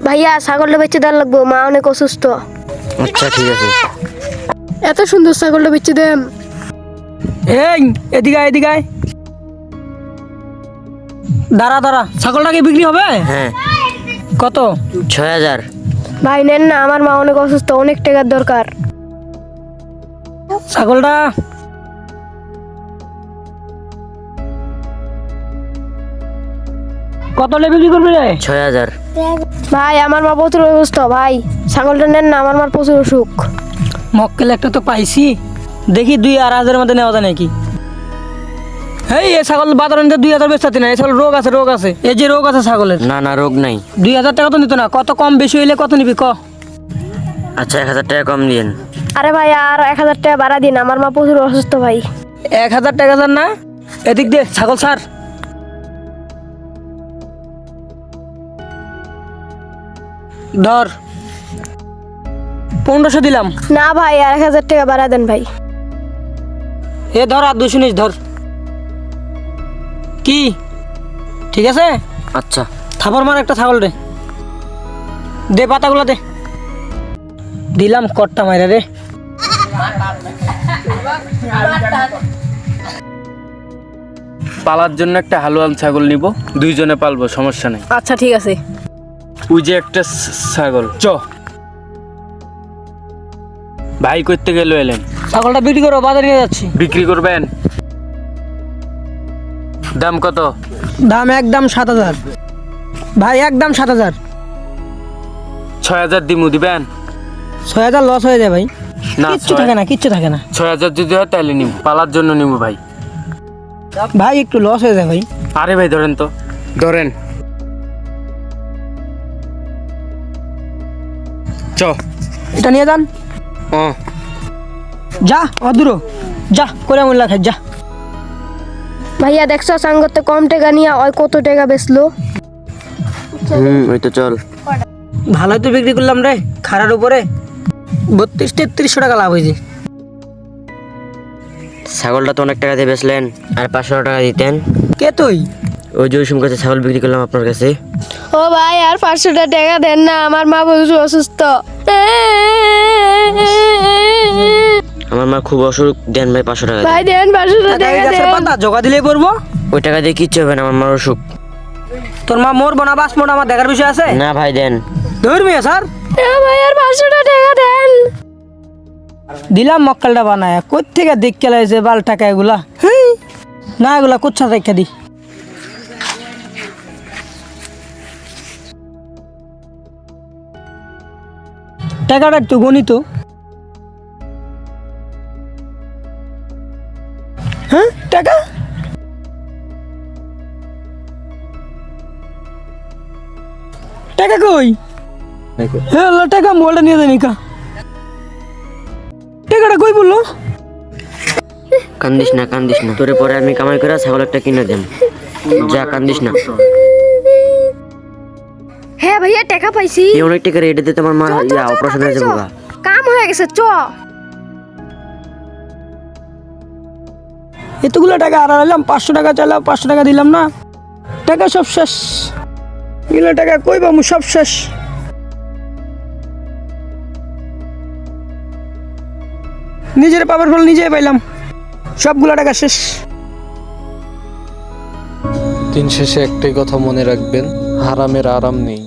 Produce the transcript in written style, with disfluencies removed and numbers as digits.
ভাইয়া ছাগলটা বেচে দেওয়ার লাগবো, মা অনেক অসুস্থ। আচ্ছা ঠিক আছে। এত সুন্দর ছাগলটা বেচে দেন। এই এদিকে আয়, এদিকে আয়। দাঁড়া দাঁড়া, ছাগলটা কি বিক্রি হবে? হ্যাঁ কত? 6000। ভাই নেন না, আমার মা অনেক অসুস্থ, অনেক টাকার দরকার। ছাগলটা কত হলে বিক্রি করবি রে? 6000। ভাই আমার মা প্রচুর অসুস্থ, ভাই ছাগলটা নেন না, আমার মার প্রচুর অসুখ। মক্কেল একটা তো পাইছি, দেখি 2-2.5 মধ্যে নেওয়া যায় নাকি। এই ছাগল বাজারে নিতে 2000 বেচতে না, এই ছাগল রোগ আছে, রোগ আছে, এই যে রোগ আছে ছাগলের। না না, রোগ নাই। 2000 টাকা তো নিত না, কত কম বেশি হইলে কত নিবি ক? আচ্ছা 1000 টাকা কম দিন। আরে ভাই আর 1000 টাকা বাড়া দিন, আমার মা প্রচুর অসুস্থ ভাই। 1000 টাকা যান না, এদিক দে ছাগল ছাড়। ধর 1500 দিলাম। না ভাই আর 1000 টাকা বাড়া দেন ভাই। এ ধর আর 200 নিস, ধর। কি ঠিক আছে? আচ্ছা থাপড় মার একটা ছাগল রে, দে পাতাগুলো দে। দিলাম কট্টা মাইরা রে। পালার জন্য একটা হালুয়াল ছাগল নিব, দুইজনে পালবো, সমস্যা নেই। আচ্ছা ঠিক আছে। ওই যে একটা ছাগল ভাই করতে গেল এলেন, ছাগলটা বিক্রি করো, বাজারে নিয়ে যাচ্ছি। বিক্রি করবেন? দাম কত? দাম একদম 7000 ভাই, একদম 7000। 6000 দিমু, দিবেন? 6000 লস হয়ে যায় ভাই, না কিচ্ছু থাকে না, কিচ্ছু থাকে না 6000 যদি হয় তাহলে নিব, পালার জন্য নিব ভাই। ভাই, একটু লস হয়ে যায় ভাই। আরে ভাই ধরেন তো, ধরেন। এটা নিয়ে যান, ও যা অদূর যা করে মূল্য খাই যা। ভাইয়া দেখছো সাঙ্গতে কম টাকা নিয়ে ওই কত টাকা বেচলো। ওই তো চল। ভালোই তো বিক্রি করলাম রে, খারার উপরে 32-3300 টাকা লাভ হয়েছে। ছাগলটা তো অনেক টাকা দিয়ে বেচলেন, আর 500 টাকা দিতেন। কে তুই? ওই যে ওই সময় কাছে ছাগল বিক্রি করলাম আপনার কাছে। ও ভাই আর 500 টাকা দেন না, আমার মা প্রচুর অসুস্থ। আমার মা খুব অসুখ, দেন ভাই 500 টাকা ভাই দেন। দেন 500 টাকা গাছের দেন। পাতা জগা দিলেই পড়বো। ওই টাকা দিয়ে কিচ্ছু হবে না, আমার মার অসুখ। তোর মা মরবো না বাঁচবো না আমার দেখার বিষয় আছে। না ভাই দেন। ধর্মী স্যার ভাই আর 500 টাকা দেন। দিলাম মক্কালটা বানায়, কই থেকে দেখ কেলাইছে বাল টাকা এগুলা। না এগুলা কুচ্ছা দেখা দি। টাকাটা একটু গণিত। হ্যাঁ টাকা টাকা কই? হ্যাঁ টাকা মোবাইলটা নিয়ে যায়নি কা, টাকাটা কই বললো? কান্দিস না কান্দিস না, তোরে পরে আমি কামাই করে ছাগল একটা কিনে দেন। যা কান্দিস না। হ্যাঁ ভাইয়া টাকা পাইছি। এই অনেক টাকা রেটে দিতে আমার মা অপারেশন হয়ে যাবো গা। কাম হয়ে গেছে চ। এতগুলো টাকা আর আনলাম, 500 টাকা চাইলাম, 500 টাকা দিলাম না, টাকা সব শেষ। এগুলো টাকা কই পাবো, সব শেষ। নিজের পাবার ফল নিজেই পাইলাম, সবগুলো টাকা শেষ। দিন শেষে একটাই কথা মনে রাখবেন, হারামের আরাম নেই।